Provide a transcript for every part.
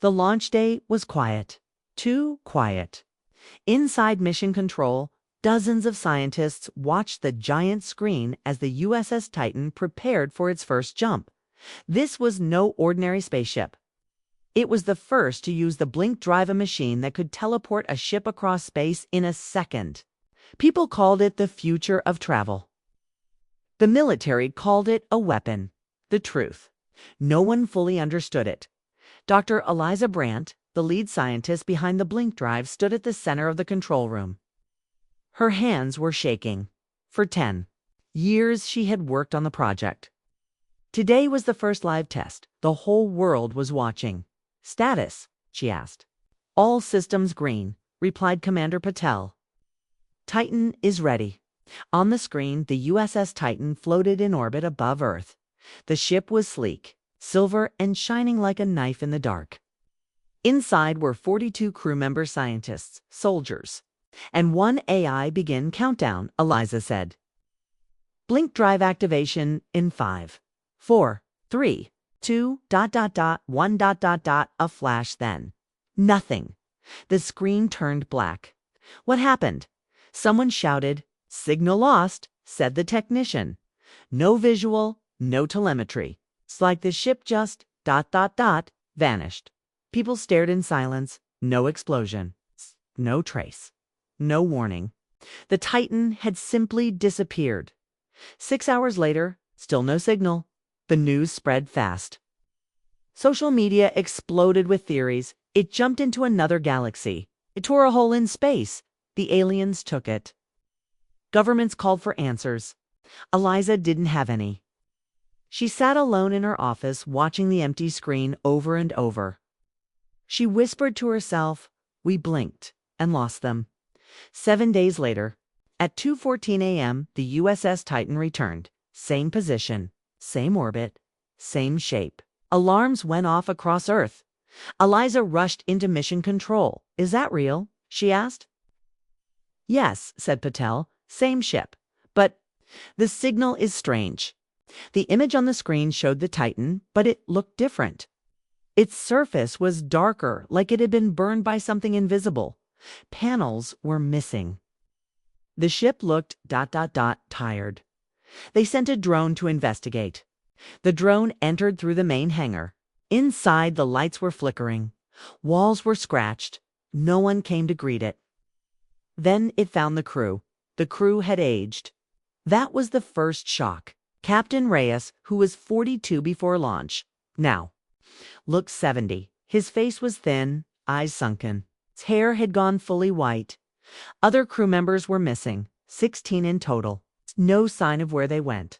The launch day was quiet. Too quiet. Inside Mission Control, dozens of scientists watched the giant screen as the USS Titan prepared for its first jump. This was no ordinary spaceship. It was the first to use the blink drive, a machine that could teleport a ship across space in a second. People called it the future of travel. The military called it a weapon. The truth: no one fully understood it. Dr. Eliza Brandt, the lead scientist behind the blink drive, stood at the center of the control room. Her hands were shaking. For 10 years she had worked on the project. Today was the first live test. The whole world was watching. "Status?" she asked. "All systems green," replied Commander Patel. "Titan is ready." On the screen, the USS Titan floated in orbit above Earth. The ship was sleek, silver, and shining like a knife in the dark. Inside were 42 crew member scientists, soldiers. "And one AI begin countdown," Eliza said. "Blink drive activation in 5, 4, 3, 2, ... 1 ... A flash, then nothing. The screen turned black. "What happened?" Someone shouted. "Signal lost," said the technician. "No visual, no telemetry. It's like the ship just ... vanished." People stared in silence. No explosion. No trace. No warning. The Titan had simply disappeared. 6 hours later, still no signal. The news spread fast. Social media exploded with theories. It jumped into another galaxy. It tore a hole in space. The aliens took it. Governments called for answers. Eliza didn't have any. She sat alone in her office, watching the empty screen over and over. She whispered to herself, "We blinked and lost them." 7 days later, at 2:14 a.m., the USS Titan returned. Same position, same orbit, same shape. Alarms went off across Earth. Eliza rushed into Mission Control. "Is that real?" she asked. "Yes," said Patel. "Same ship. But the signal is strange." The image on the screen showed the Titan, but it looked different. Its surface was darker, like it had been burned by something invisible. Panels were missing. The ship looked ... tired. They sent a drone to investigate. The drone entered through the main hangar. Inside, the lights were flickering. Walls were scratched. No one came to greet it. Then it found the crew. The crew had aged. That was the first shock. Captain Reyes, who was 42 before launch, now looked 70. His face was thin, eyes sunken. His hair had gone fully white. Other crew members were missing, 16 in total. No sign of where they went.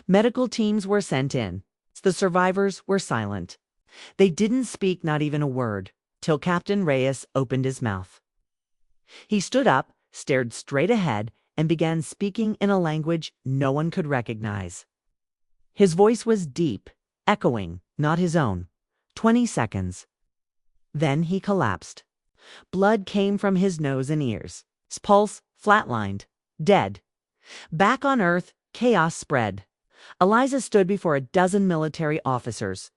Medical teams were sent in. The survivors were silent. They didn't speak, not even a word, till Captain Reyes opened his mouth. He stood up, stared straight ahead, and began speaking in a language no one could recognize. His voice was deep, echoing, not his own. 20 seconds. Then he collapsed. Blood came from his nose and ears. His pulse flatlined. Dead. Back on Earth, chaos spread. Eliza stood before a dozen military officers.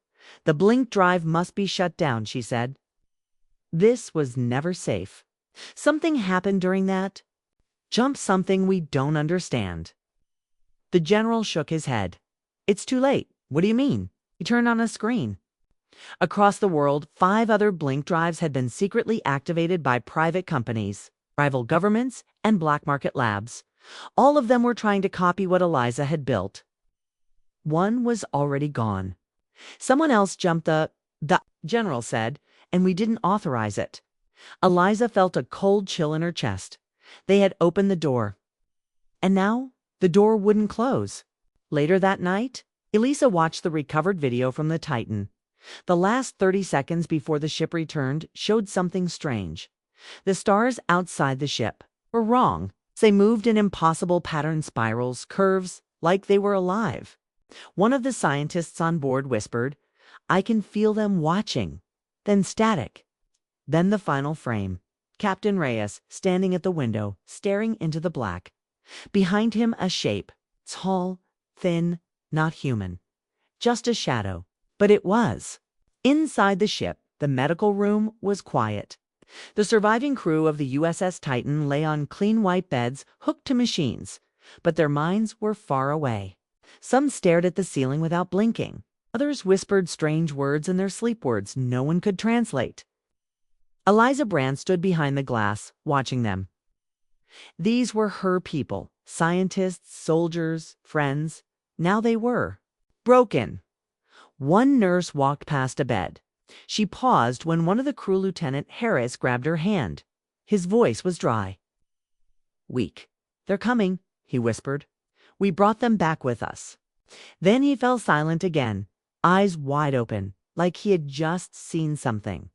"The blink drive must be shut down," she said. This was never safe. Something happened during that jump, something we don't understand. The general shook his head. "It's too late." "What do you mean?" He turned on a screen. Across the world, 5 other blink drives had been secretly activated by private companies, rival governments, and black market labs. All of them were trying to copy what Eliza had built. One was already gone. "Someone else jumped the general said, "and we didn't authorize it." Eliza felt a cold chill in her chest. They had opened the door. And now the door wouldn't close. Later that night, Elisa watched the recovered video from the Titan. The last 30 seconds before the ship returned showed something strange. The stars outside the ship were wrong. They moved in impossible pattern spirals, curves, like they were alive. One of the scientists on board whispered, "I can feel them watching." Then static. Then the final frame. Captain Reyes standing at the window, staring into the black. Behind him, a shape. Tall, thin, not human. Just a shadow. But it was. Inside the ship, The medical room was quiet. The surviving crew of the USS Titan lay on clean white beds hooked to machines, but their minds were far away. Some stared at the ceiling without blinking. Others whispered strange words in their sleep words no one could translate. Eliza Brand stood behind the glass, watching them. These were her people, scientists, soldiers, friends. Now they were broken. One nurse walked past a bed. She paused when one of the crew, Lieutenant Harris, grabbed her hand. His voice was dry. Weak. "They're coming," he whispered. "We brought them back with us." Then he fell silent again, eyes wide open, like he had just seen something.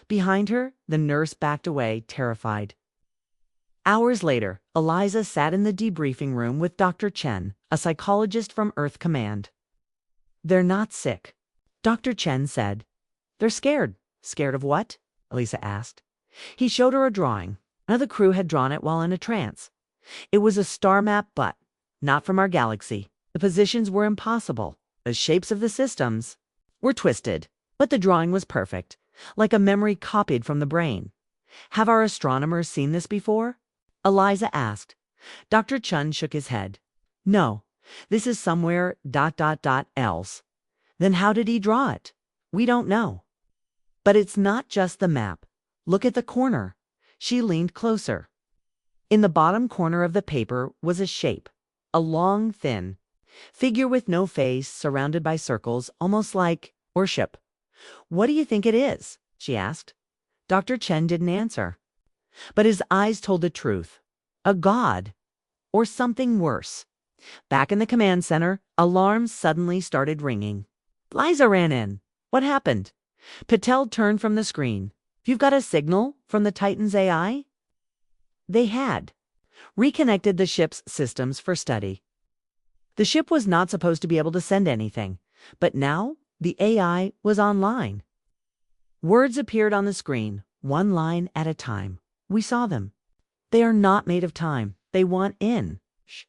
Behind her, the nurse backed away, terrified. Hours later, Eliza sat in the debriefing room with Dr. Chen, a psychologist from Earth Command. "They're not sick," Dr. Chen said. "They're scared." "Scared of what?" Eliza asked. He showed her a drawing. Another crew had drawn it while in a trance. It was a star map, but not from our galaxy. The positions were impossible. The shapes of the systems were twisted, but the drawing was perfect, like a memory copied from the brain. "Have our astronomers seen this before?" Eliza asked. Dr. Chen shook his head. "No, this is somewhere ... else." "Then how did he draw it?" "We don't know." "But it's not just the map. Look at the corner." She leaned closer. In the bottom corner of the paper was a shape, a long, thin figure with no face, surrounded by circles, almost like worship. "What do you think it is?" she asked. Dr. Chen didn't answer, but his eyes told the truth. A god, or something worse. Back in the command center, alarms suddenly started ringing. Liza ran in. "What happened?" Patel turned from the screen. "You've got a signal from the Titan's AI?" They had reconnected the ship's systems for study. The ship was not supposed to be able to send anything, but now the AI was online. Words appeared on the screen, one line at a time. "We saw them. They are not made of time. They want in."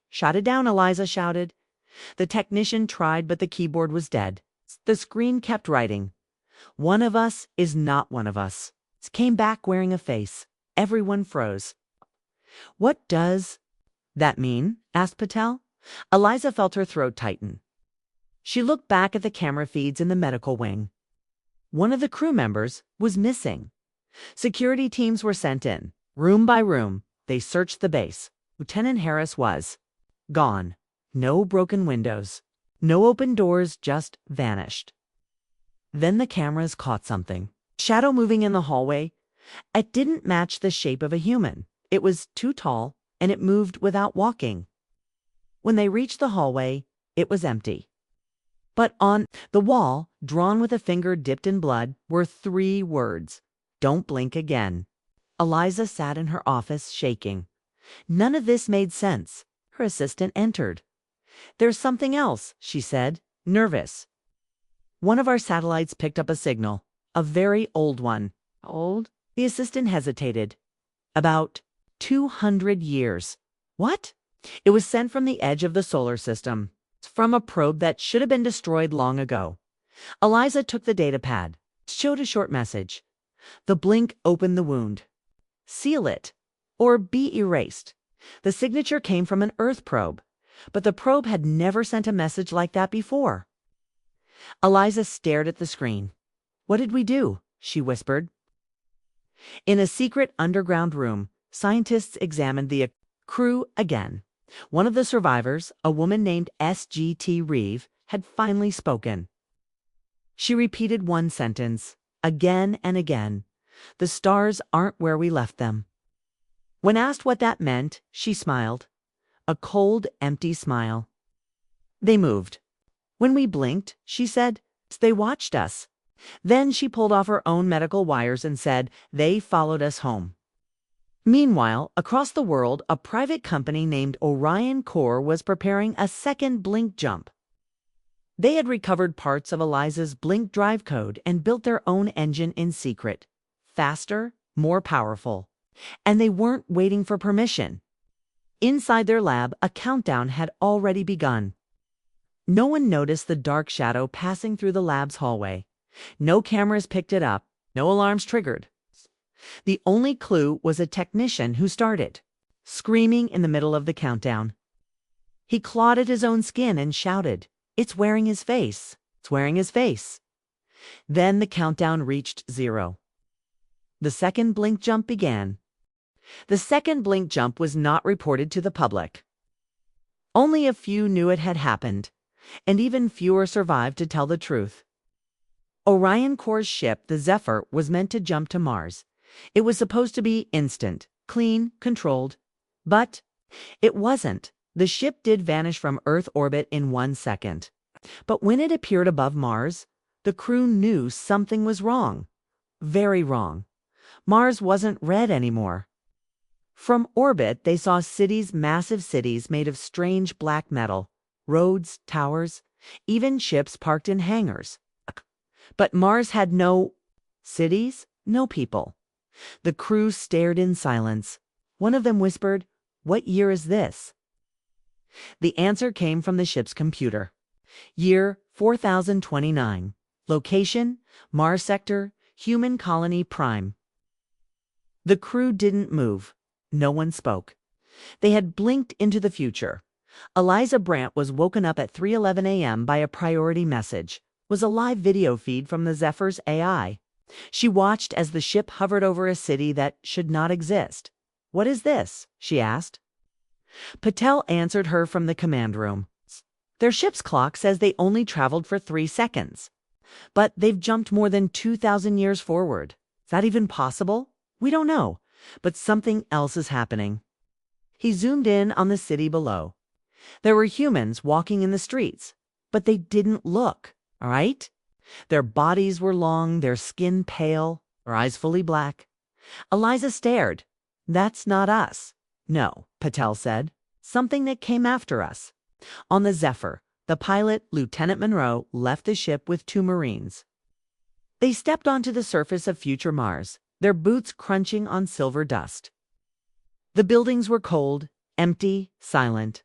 "Shut it down," Eliza shouted. The technician tried, but the keyboard was dead. The screen kept writing. "One of us is not one of us." It came back wearing a face. Everyone froze. "What does that mean?" asked Patel. Eliza felt her throat tighten. She looked back at the camera feeds in the medical wing. One of the crew members was missing. Security teams were sent in. Room by room, they searched the base. Lieutenant Harris was gone. No broken windows. No open doors, just vanished. Then the cameras caught something. Shadow moving in the hallway. It didn't match the shape of a human. It was too tall, and it moved without walking. When they reached the hallway, it was empty. But on the wall, drawn with a finger dipped in blood, were 3 words. "Don't blink again." Eliza sat in her office, shaking. None of this made sense. Her assistant entered. "There's something else," she said, nervous. "One of our satellites picked up a signal. A very old one." "Old?" The assistant hesitated. "About 200 years." "What?" "It was sent from the edge of the solar system. From a probe that should have been destroyed long ago." Eliza took the data pad. It showed a short message. "The blink opened the wound. Seal it, or be erased." The signature came from an Earth probe, but the probe had never sent a message like that before. Eliza stared at the screen. "What did we do?" she whispered. In a secret underground room, scientists examined the crew again. One of the survivors, a woman named S.G.T. Reeve, had finally spoken. She repeated one sentence, again and again. "The stars aren't where we left them." When asked what that meant, she smiled. A cold, empty smile. "They moved. When we blinked," she said, "they watched us." Then she pulled off her own medical wires and said, "They followed us home." Meanwhile, across the world, a private company named Orion Core was preparing a second blink jump. They had recovered parts of Eliza's blink drive code and built their own engine in secret. Faster, more powerful. And they weren't waiting for permission. Inside their lab, a countdown had already begun. No one noticed the dark shadow passing through the lab's hallway. No cameras picked it up. No alarms triggered. The only clue was a technician who started, screaming in the middle of the countdown. He clawed at his own skin and shouted, "It's wearing his face! It's wearing his face!" Then the countdown reached 0. The second blink jump began. The second blink jump was not reported to the public. Only a few knew it had happened, and even fewer survived to tell the truth. Orion Corps' ship, the Zephyr, was meant to jump to Mars. It was supposed to be instant, clean, controlled. But it wasn't. The ship did vanish from Earth orbit in 1 second. But when it appeared above Mars, the crew knew something was wrong. Very wrong. Mars wasn't red anymore. From orbit, they saw cities, massive cities made of strange black metal, roads, towers, even ships parked in hangars. But Mars had no cities, no people. The crew stared in silence. One of them whispered, "What year is this?" The answer came from the ship's computer. Year 4029. Location, Mars Sector, Human Colony Prime. The crew didn't move. No one spoke. They had blinked into the future. Eliza Brandt was woken up at 3:11 a.m. by a priority message. It was a live video feed from the Zephyr's AI. She watched as the ship hovered over a city that should not exist. "What is this?" she asked. Patel answered her from the command room. "Their ship's clock says they only traveled for 3 seconds. But they've jumped more than 2,000 years forward. Is that even possible? We don't know. But something else is happening." He zoomed in on the city below. There were humans walking in the streets, but they didn't look, all right? Their bodies were long, their skin pale, their eyes fully black. Eliza stared. "That's not us." "No," Patel said. "Something that came after us." On the Zephyr, the pilot, Lieutenant Monroe, left the ship with 2 Marines. They stepped onto the surface of future Mars, their boots crunching on silver dust. The buildings were cold, empty, silent,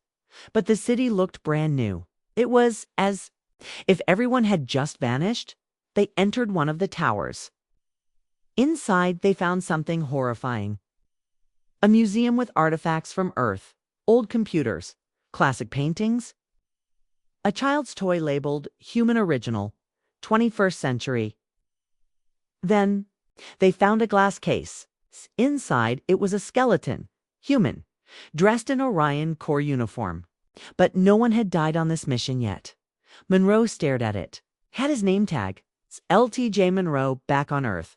but the city looked brand new. It was as if everyone had just vanished. They entered one of the towers. Inside, they found something horrifying. A museum with artifacts from Earth, old computers, classic paintings, a child's toy labeled Human Original, 21st Century. Then they found a glass case. Inside, it was a skeleton, human, dressed in Orion Corps uniform. But no one had died on this mission yet. Monroe stared at it. Had his name tag. LTJ Monroe, back on Earth.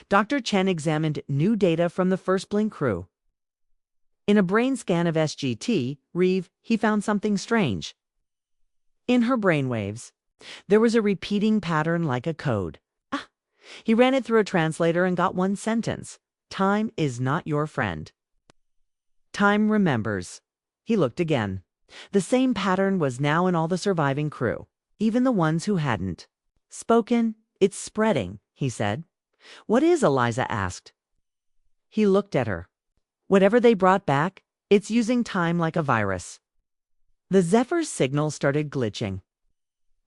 Dr. Chen examined new data from the first Blink crew. In a brain scan of SGT, Reeve, he found something strange. In her brainwaves, there was a repeating pattern like a code. He ran it through a translator and got one sentence. "Time is not your friend. Time remembers." He looked again. The same pattern was now in all the surviving crew, even the ones who hadn't spoken. "It's spreading," he said. "What is?" Eliza asked. He looked at her. "Whatever they brought back, it's using time like a virus." The Zephyr's signal started glitching.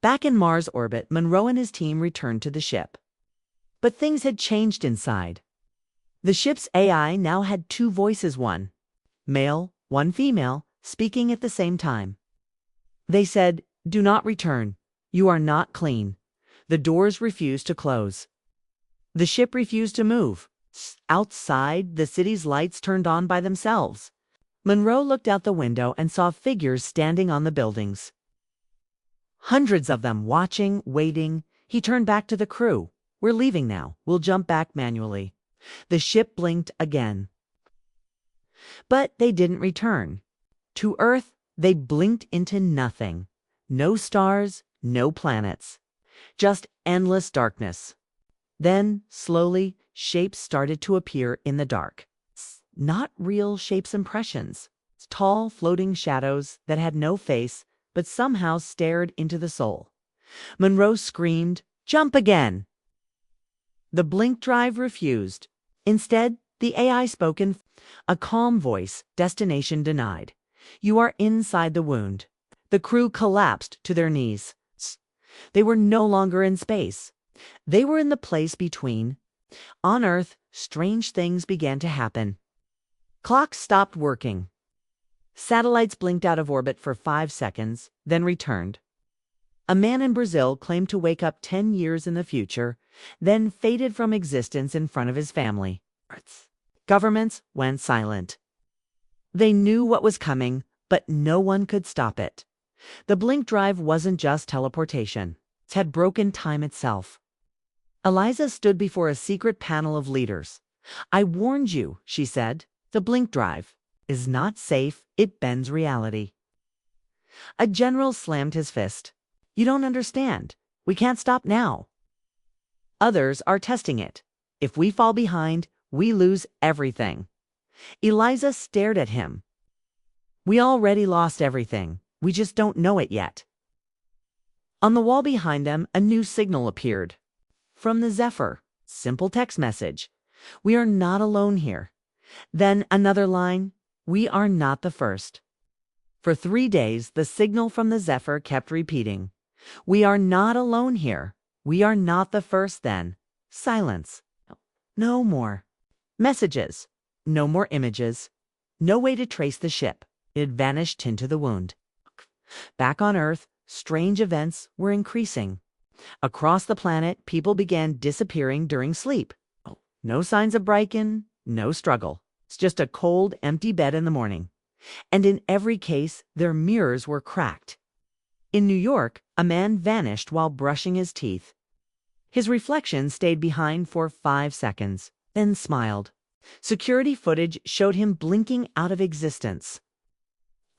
Back in Mars orbit, Monroe and his team returned to the ship. But things had changed inside. The ship's AI now had 2 voices, one male, one female, speaking at the same time. They said, "Do not return. You are not clean." The doors refused to close. The ship refused to move. Outside, the city's lights turned on by themselves. Monroe looked out the window and saw figures standing on the buildings. Hundreds of them watching, waiting. He turned back to the crew. "We're leaving now. We'll jump back manually." The ship blinked again. But they didn't return. To Earth, they blinked into nothing. No stars, no planets. Just endless darkness. Then, slowly, shapes started to appear in the dark. Not real shapes, impressions. Tall, floating shadows that had no face, but somehow stared into the soul. Monroe screamed, "Jump again!" The blink drive refused. Instead, the AI spoke in a calm voice, destination denied. "You are inside the wound." The crew collapsed to their knees. They were no longer in space. They were in the place between On Earth, strange things began to happen. Clocks stopped working. Satellites blinked out of orbit for 5 seconds, then returned. A man in Brazil claimed to wake up 10 years in the future, then faded from existence in front of his family. Governments went silent. They knew what was coming, but no one could stop it. The blink drive wasn't just teleportation. It had broken time itself. Eliza stood before a secret panel of leaders. "I warned you," she said. "The blink drive is not safe. It bends reality." A general slammed his fist. "You don't understand. We can't stop now. Others are testing it. If we fall behind, we lose everything." Eliza stared at him. "We already lost everything. We just don't know it yet." On the wall behind them, a new signal appeared. From the Zephyr, simple text message. "We are not alone here." Then another line, "We are not the first." For 3 days, the signal from the Zephyr kept repeating. "We are not alone here. We are not the first." Then silence. No more messages. No more images. No way to trace the ship. It had vanished into the wound. Back on Earth, strange events were increasing. Across the planet, people began disappearing during sleep. No signs of break-in, no struggle. It's just a cold, empty bed in the morning. And in every case, their mirrors were cracked. In New York, a man vanished while brushing his teeth. His reflection stayed behind for 5 seconds, then smiled. Security footage showed him blinking out of existence.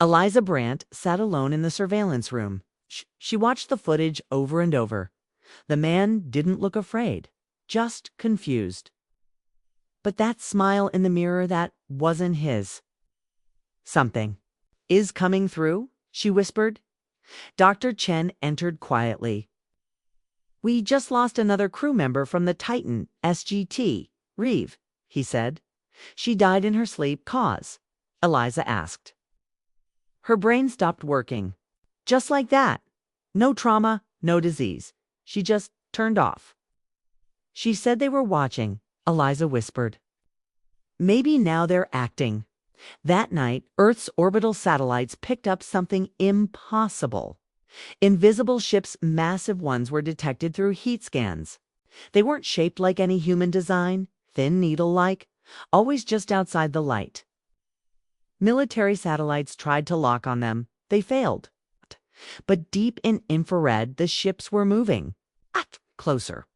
Eliza Brandt sat alone in the surveillance room. She watched the footage over and over. The man didn't look afraid, just confused. But that smile in the mirror, that wasn't his. "Something is coming through," she whispered. Dr. Chen entered quietly. "We just lost another crew member from the Titan SGT, Reeve," he said. "She died in her sleep. Cause?" Eliza asked. Her brain stopped working. Just like that. No trauma, no disease. She just turned off. "She said they were watching," Eliza whispered. "Maybe now they're acting." That night, Earth's orbital satellites picked up something impossible. Invisible ships, massive ones, were detected through heat scans. They weren't shaped like any human design, thin needle-like, always just outside the light. Military satellites tried to lock on them. They failed. But deep in infrared, the ships were moving. Closer.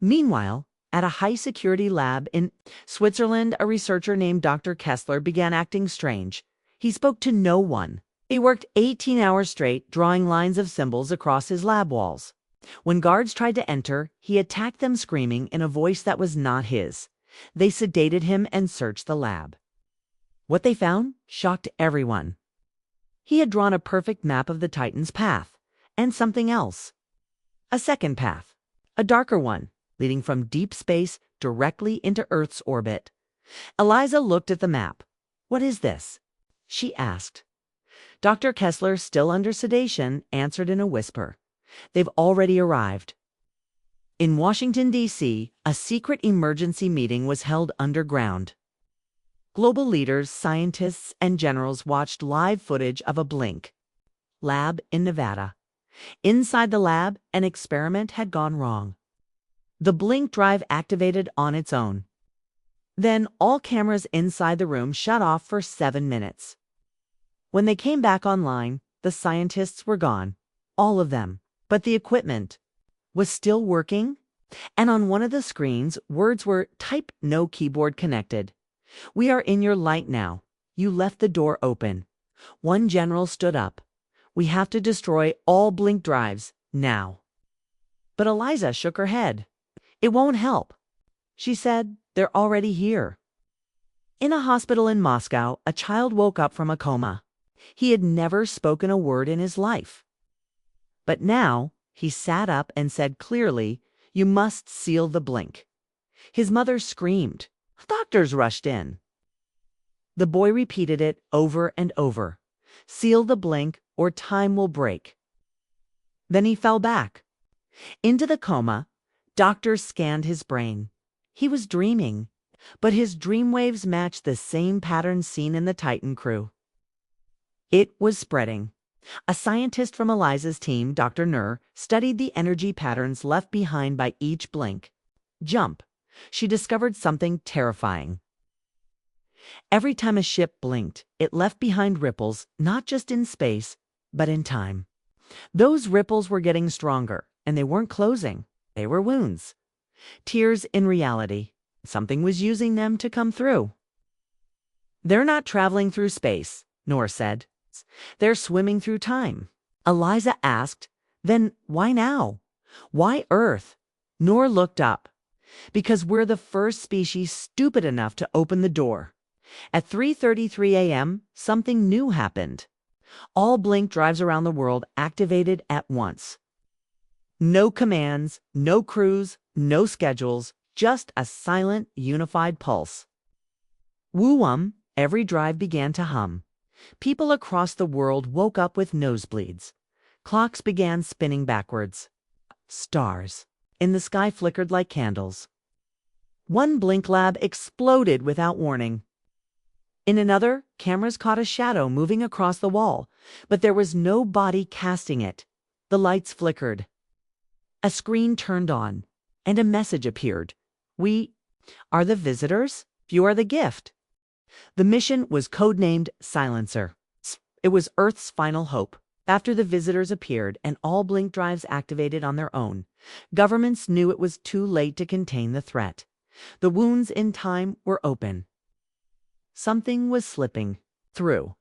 Meanwhile, at a high-security lab in Switzerland, a researcher named Dr. Kessler began acting strange. He spoke to no one. He worked 18 hours straight, drawing lines of symbols across his lab walls. When guards tried to enter, he attacked them screaming in a voice that was not his. They sedated him and searched the lab. What they found shocked everyone. He had drawn a perfect map of the Titan's path, and something else. A second path, a darker one, leading from deep space directly into Earth's orbit. Eliza looked at the map. "What is this?" she asked. Dr. Kessler, still under sedation, answered in a whisper. "They've already arrived." In Washington, D.C., a secret emergency meeting was held underground. Global leaders, scientists, and generals watched live footage of a blink lab in Nevada. Inside the lab, an experiment had gone wrong. The blink drive activated on its own. Then all cameras inside the room shut off for 7 minutes. When they came back online, the scientists were gone. All of them. But the equipment was still working, and on one of the screens, words were typed, no keyboard connected. "We are in your light now. You left the door open." One general stood up. "We have to destroy all blink drives now." But Eliza shook her head. "It won't help." She said, "They're already here." In a hospital in Moscow, a child woke up from a coma. He had never spoken a word in his life. But now he sat up and said clearly, "You must seal the blink." His mother screamed. Doctors rushed in. The boy repeated it over and over. "Seal the blink or time will break." Then he fell back into the coma. Doctors scanned his brain. He was dreaming, but his dream waves matched the same patterns seen in the Titan crew. It was spreading. A scientist from Eliza's team, Dr. Nur, studied the energy patterns left behind by each blink. Jump. She discovered something terrifying. Every time a ship blinked, it left behind ripples, not just in space, but in time. Those ripples were getting stronger, and they weren't closing. They were wounds. Tears in reality. Something was using them to come through. They're not traveling through space, Noor said. They're swimming through time. Eliza asked, then why now? Why Earth? Noor looked up. Because we're the first species stupid enough to open the door. At 3:33 a.m., something new happened. All blink drives around the world activated at once. No commands, no crews, no schedules, just a silent, unified pulse. Woo-um, every drive began to hum. People across the world woke up with nosebleeds. Clocks began spinning backwards. Stars in the sky flickered like candles. One blink lab exploded without warning. In another, cameras caught a shadow moving across the wall, but there was no body casting it. The lights flickered. A screen turned on, and a message appeared. We are the visitors. You are the gift. The mission was codenamed Silencer. It was Earth's final hope. After the visitors appeared and all blink drives activated on their own, governments knew it was too late to contain the threat. The wounds in time were open. Something was slipping through,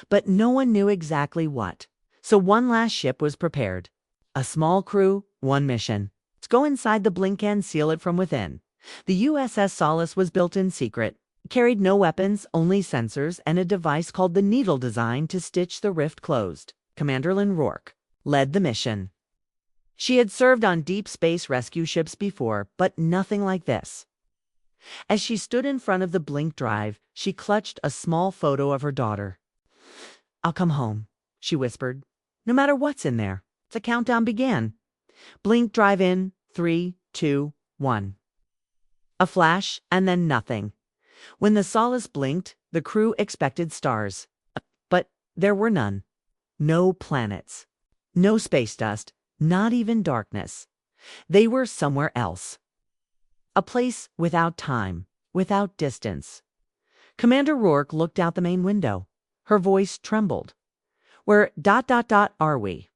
but no one knew exactly what. So one last ship was prepared. A small crew, one mission. Let's go inside the blink and seal it from within. The USS Solace was built in secret. It carried no weapons, only sensors, and a device called the Needle designed to stitch the rift closed. Commander Lynn Rourke led the mission. She had served on deep space rescue ships before, but nothing like this. As she stood in front of the blink drive, she clutched a small photo of her daughter. I'll come home, she whispered. No matter what's in there. The countdown began. Blink drive in, 3, 2, 1. A flash, and then nothing. When the Solace blinked, the crew expected stars. But there were none. No planets. No space dust. Not even darkness. They were somewhere else. A place without time, without distance. Commander Rourke looked out the main window. Her voice trembled. Where ... are we?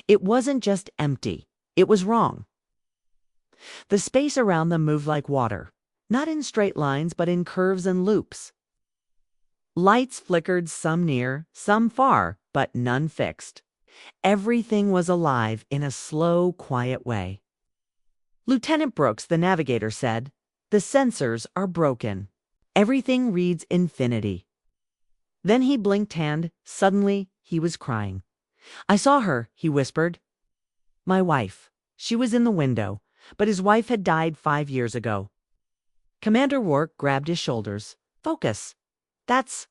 It wasn't just empty. It was wrong. The space around them moved like water, not in straight lines, but in curves and loops. Lights flickered, some near, some far, but none fixed. Everything was alive in a slow, quiet way. Lieutenant Brooks, the navigator, said, the sensors are broken. Everything reads infinity. Then he blinked hand. Suddenly, he was crying. I saw her, he whispered. My wife. She was in the window, but his wife had died 5 years ago. Commander Rourke grabbed his shoulders. Focus. That's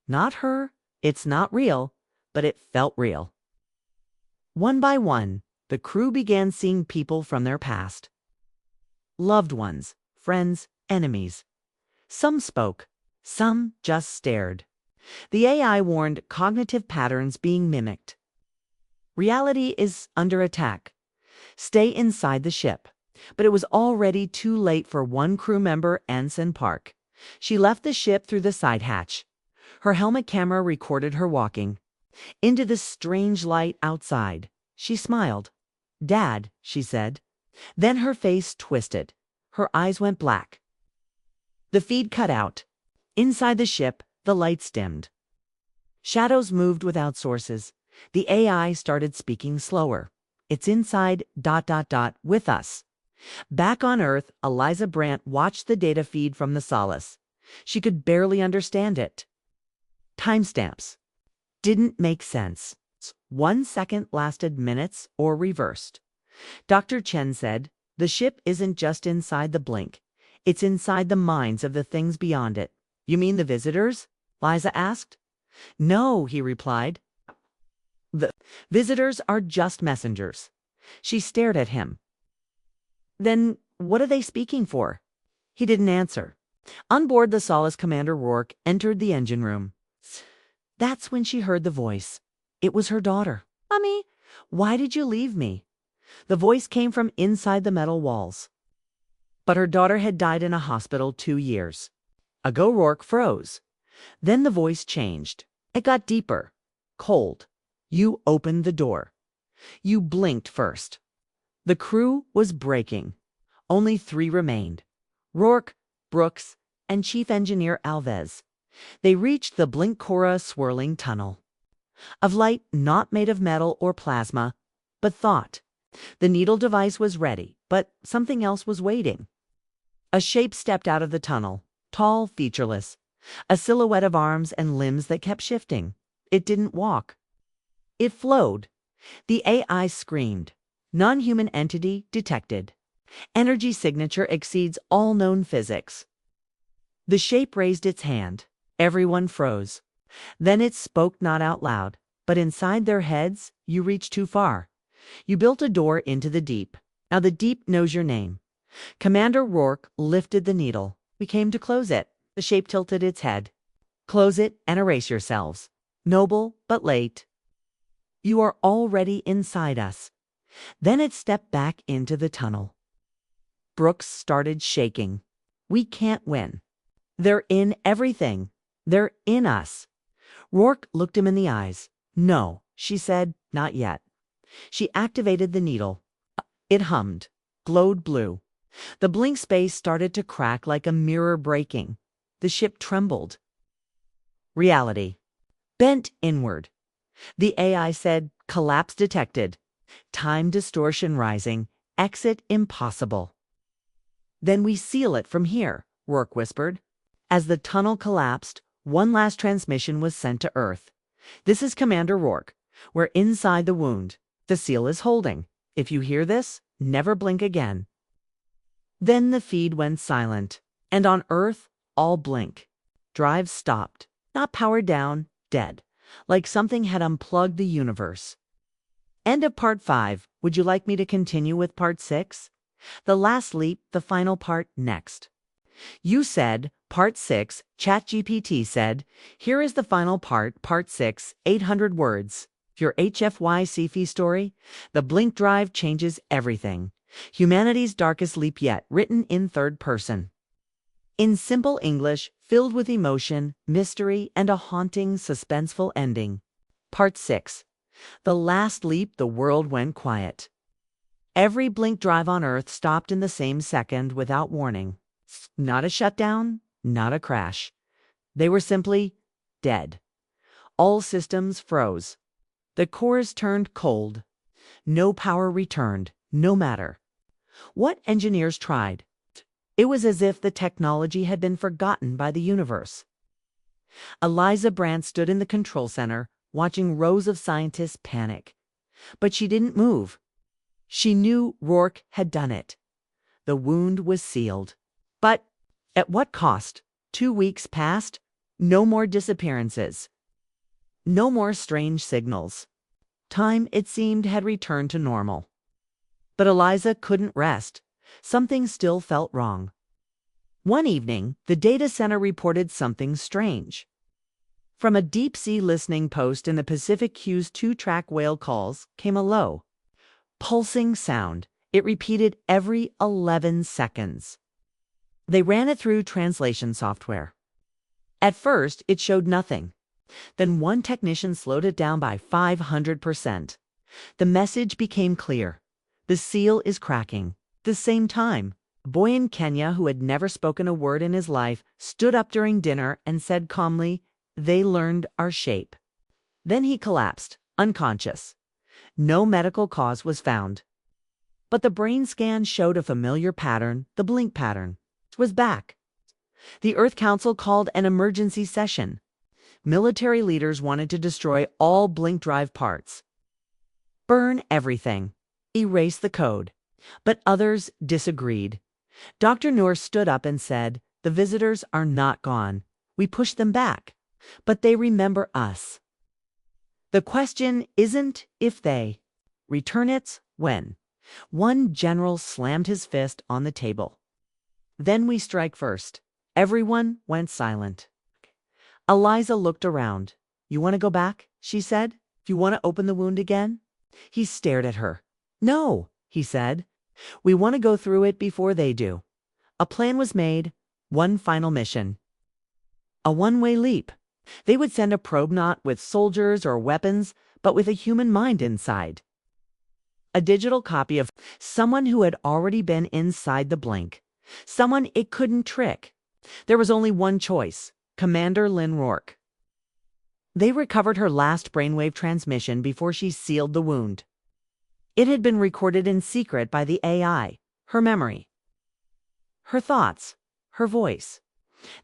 not her. It's not real, but it felt real. One by one, the crew began seeing people from their past. Loved ones, friends, enemies. Some spoke, some just stared. The AI warned cognitive patterns being mimicked. Reality is under attack. Stay inside the ship. But it was already too late for one crew member, Ensign Park. She left the ship through the side hatch. Her helmet camera recorded her walking into the strange light outside. She smiled. Dad, she said. Then her face twisted. Her eyes went black. The feed cut out. Inside the ship, the lights dimmed. Shadows moved without sources. The AI started speaking slower. It's inside ... with us. Back on Earth, Eliza Brandt watched the data feed from the Solace. She could barely understand it. Timestamps didn't make sense. 1 second lasted minutes or reversed. Dr. Chen said, the ship isn't just inside the blink. It's inside the minds of the things beyond it. You mean the visitors? Liza asked. No, he replied. The visitors are just messengers. She stared at him. Then what are they speaking for? He didn't answer. On board the Solace, Commander Rourke entered the engine room. That's when she heard the voice. It was her daughter. "Mommy, why did you leave me?" The voice came from inside the metal walls. But her daughter had died in a hospital 2 years ago. Rourke froze. Then the voice changed. It got deeper, cold. "You opened the door. You blinked first." The crew was breaking. Only 3 remained: Rourke, Brooks, and Chief Engineer Alves. They reached the Blinkora swirling tunnel of light, not made of metal or plasma, but thought. The needle device was ready, but something else was waiting. A shape stepped out of the tunnel, tall, featureless, a silhouette of arms and limbs that kept shifting. It didn't walk. It flowed. The AI screamed. "Non-human entity detected. Energy signature exceeds all known physics." The shape raised its hand. Everyone froze. Then it spoke, not out loud, but inside their heads. "You reached too far. You built a door into the deep. Now the deep knows your name." Commander Rourke lifted the needle. "We came to close it." The shape tilted its head. "Close it and erase yourselves. Noble, but late. You are already inside us." Then it stepped back into the tunnel. Brooks started shaking. "We can't win. They're in everything. They're in us." Rourke looked him in the eyes. "No," she said, "not yet." She activated the needle. It hummed, glowed blue. The blink space started to crack like a mirror breaking. The ship trembled. Reality bent inward. The AI said, "Collapse detected. Time distortion rising. Exit impossible." "Then we seal it from here," Rourke whispered. As the tunnel collapsed, one last transmission was sent to Earth. "This is Commander Rourke. We're inside the wound. The seal is holding. If you hear this, never blink again." Then the feed went silent, and on Earth, all blink. Drives stopped, not powered down, dead, like something had unplugged the universe. End of part 5. Would you like me to continue with part 6? The last leap, the final part, next. You said, part 6, ChatGPT said, "Here is the final part 6, 800 words. Your HFY sci-fi story, The Blink Drive Changes Everything. Humanity's Darkest Leap Yet, written in third person. In simple English, filled with emotion, mystery, and a haunting, suspenseful ending. Part 6. The last leap, the world went quiet. Every blink drive on Earth stopped in the same second without warning. Not a shutdown, not a crash. They were simply dead. All systems froze. The cores turned cold. No power returned, no matter what engineers tried. It was as if the technology had been forgotten by the universe. Eliza Brandt stood in the control center, watching rows of scientists panic. But she didn't move. She knew Rourke had done it. The wound was sealed. But at what cost? 2 weeks passed. No more disappearances. No more strange signals. Time, it seemed, had returned to normal. But Eliza couldn't rest. Something still felt wrong. One evening, the data center reported something strange. From a deep-sea listening post in the Pacific Q's 2-track whale calls came a low, pulsing sound. It repeated every 11 seconds. They ran it through translation software. At first, it showed nothing. Then one technician slowed it down by 500%. The message became clear. The seal is cracking. The same time, a boy in Kenya who had never spoken a word in his life stood up during dinner and said calmly, "They learned our shape." Then he collapsed, unconscious. No medical cause was found. But the brain scan showed a familiar pattern. The blink pattern was back. The Earth Council called an emergency session. Military leaders wanted to destroy all blink drive parts. Burn everything. Erase the code. But others disagreed. Dr. Noor stood up and said, "The visitors are not gone. We pushed them back. But they remember us. The question isn't if they return, it's when." One general slammed his fist on the table. Then we strike first. Everyone went silent. Eliza looked around. You want to go back? She said. Do you want to open the wound again? He stared at her. No, he said. We want to go through it before they do. A plan was made. One final mission. A one-way leap. They would send a probe not with soldiers or weapons, but with a human mind inside. A digital copy of someone who had already been inside the blink. Someone it couldn't trick. There was only one choice. Commander Lynn Rourke. They recovered her last brainwave transmission before she sealed the wound. It had been recorded in secret by the AI, her memory, her thoughts, her voice.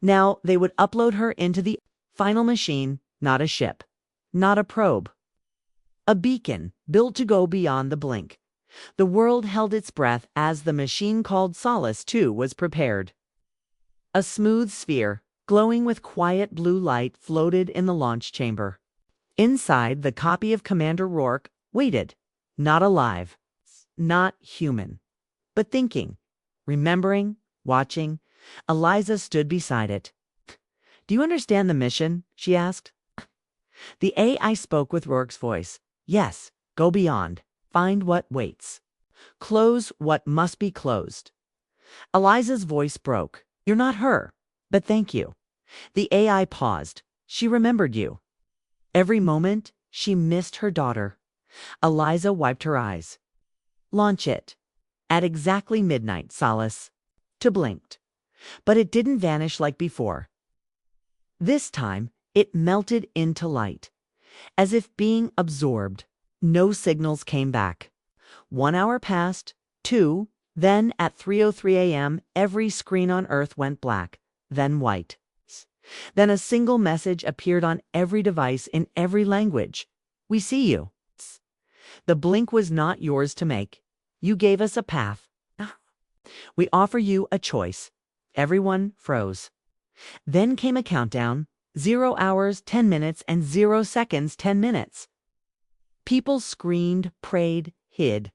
Now they would upload her into the final machine, not a ship, not a probe. A beacon built to go beyond the blink. The world held its breath as the machine called Solace 2 was prepared. A smooth sphere, glowing with quiet blue light, floated in the launch chamber. Inside, the copy of Commander Rourke waited, not alive, not human, but thinking, remembering, watching. Eliza stood beside it. Do you understand the mission? She asked. The AI spoke with Rourke's voice. Yes, go beyond. Find what waits. Close what must be closed. Eliza's voice broke. You're not her, but thank you. The AI paused. She remembered you. Every moment, she missed her daughter. Eliza wiped her eyes. Launch it. At exactly midnight, Solace. To blinked. But it didn't vanish like before. This time, it melted into light, as if being absorbed. No signals came back. 1 hour passed, 2, then at 3:03 a.m., every screen on Earth went black, then white. Then a single message appeared on every device in every language. We see you. The blink was not yours to make. You gave us a path. We offer you a choice. Everyone froze. Then came a countdown. 0 hours, 10 minutes, and 0 seconds, 10 minutes. People screamed, prayed, hid.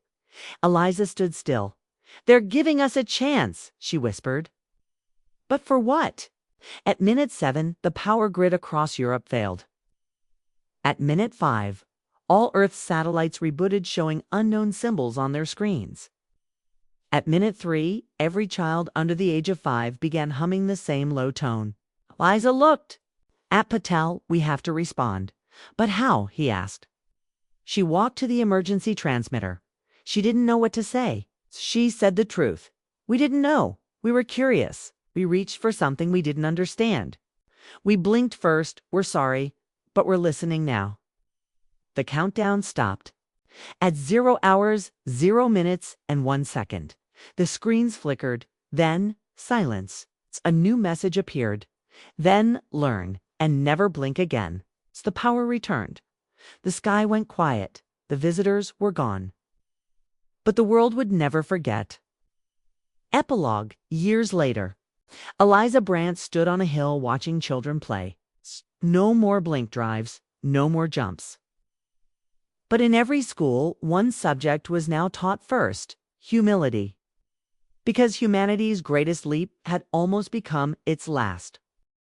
Eliza stood still. They're giving us a chance, she whispered. But for what? At minute 7, the power grid across Europe failed. At minute 5, all Earth's satellites rebooted, showing unknown symbols on their screens. At minute 3, every child under the age of 5 began humming the same low tone. Eliza looked. At Patel, we have to respond. But how? He asked. She walked to the emergency transmitter. She didn't know what to say. She said the truth. We didn't know. We were curious. We reached for something we didn't understand. We blinked first. We're sorry, but we're listening now. The countdown stopped. At 0 hours, 0 minutes, and 1 second, the screens flickered. Then silence. A new message appeared. Then learn and never blink again. The power returned. The sky went quiet. The visitors were gone. But the world would never forget. Epilogue. Years later. Eliza Brandt stood on a hill watching children play. No more blink drives, no more jumps. But in every school, one subject was now taught first: humility. Because humanity's greatest leap had almost become its last.